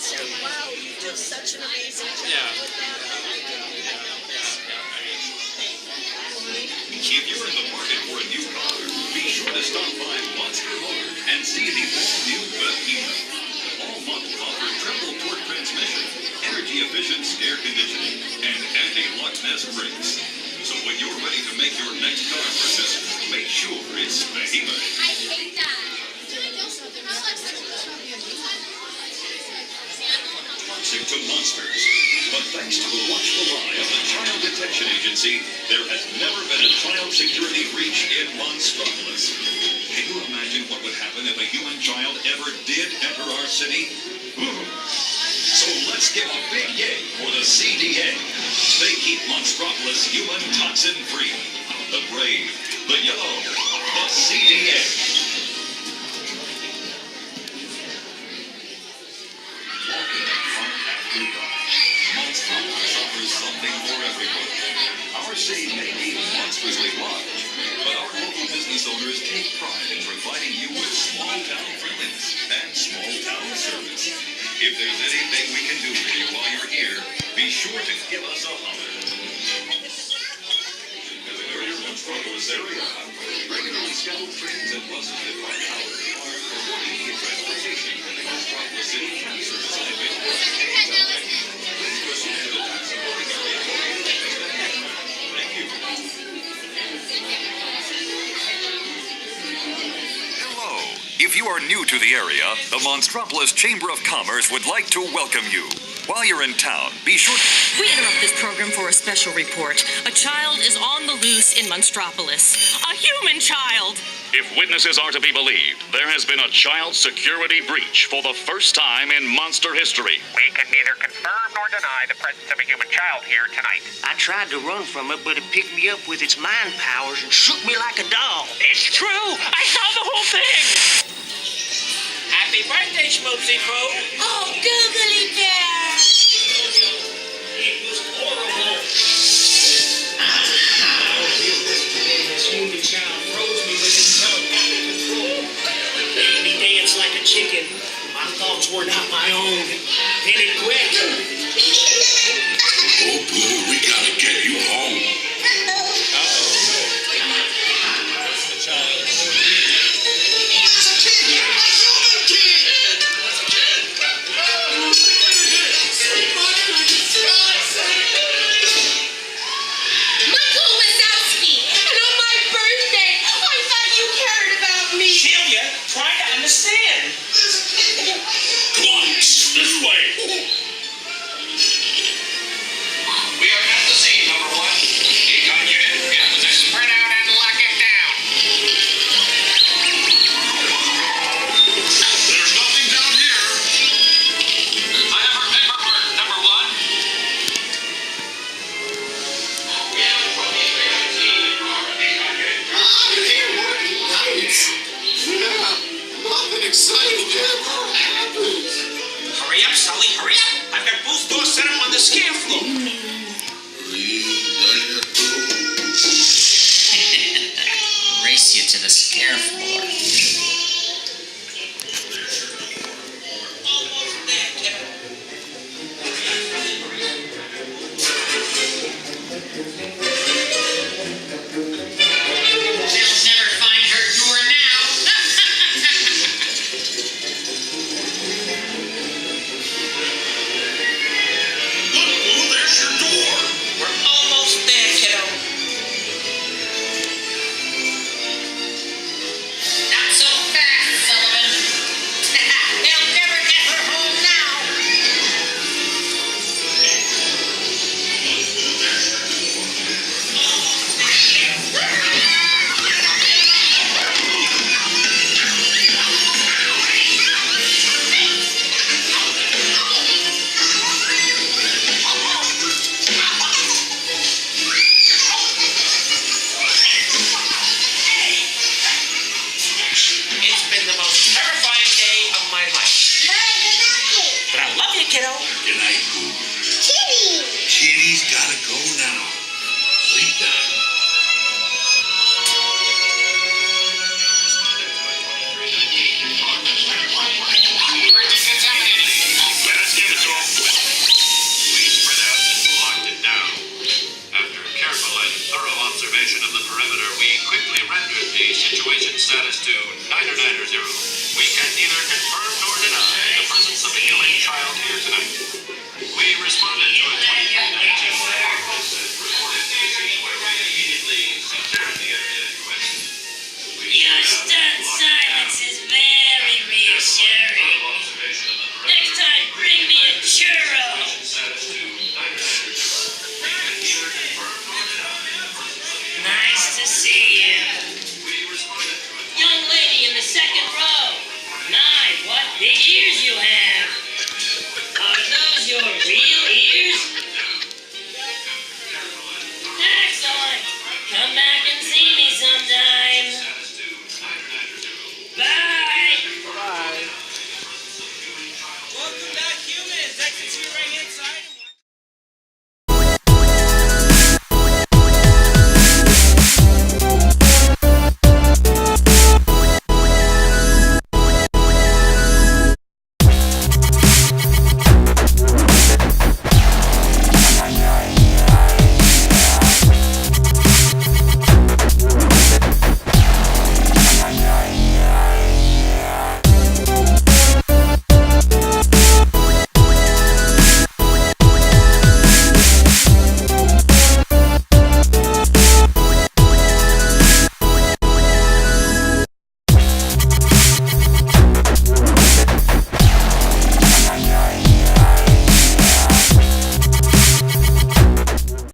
Wow, you did such an amazing job with that. If you're in the market for a new car, be sure to stop by Monster Motor and see the all-new Behemoth. All models offer triple torque transmission, energy-efficient air conditioning, and anti-lock nest brakes. So when you're ready to make your next car purchase, make sure it's Behemoth. I hate that. Toxic to monsters. But thanks to the watchful eye of the Child Detection Agency, there has never been a child security breach in Monstropolis. Can you imagine what would happen if a human child ever did enter our city? So let's give a big yay for the CDA. They keep Monstropolis human toxin free. The brave, the yellow, the CDA. Monstropolis offers something for everyone. Our city may be monstrously large, but our local business owners take pride in providing you with small-town friendliness and small-town service. If there's anything we can do for you while you're here, be sure to give us a holler. Visitor your Monstropolis area. Regularly scheduled trains and buses depart hours for immediate transportation to the Monstropolis City County Service Division. Hello. If you are new to the area, the Monstropolis Chamber of Commerce would like to welcome you. While you're in town, be sure to... We interrupt this program for a special report. A child is on the loose in Monstropolis. A human child! If witnesses are to be believed, there has been a child security breach for the first time in monster history. We can neither confirm nor deny the presence of a human child here tonight. I tried to run from it, but it picked me up with its mind powers and shook me like a dog. It's true! I saw the whole thing! Happy birthday, Schmoopsy Crow. Oh, googly bear! It was horrible. This human child froze me with its telepathic control. It made me dance like a chicken. My thoughts were not my own. Then it quit. Oh, boy, we gotta get you home. Hurry up, Sulley, hurry up. I've got both doors set up on the scare floor. Race you to the scare floor. Almost there, kiddo. They'll never find her door now. Oh, there's your door. We're almost there, kiddo. Not so fast, Sullivan. They'll never get her home now. It's been the most terrifying day of my life. But I love you, kiddo. Good night, Boo. Kitty's gotta go now. Sleep time. Where's it contaminated? Gotta Welcome back, humans. Exit to your right hand side.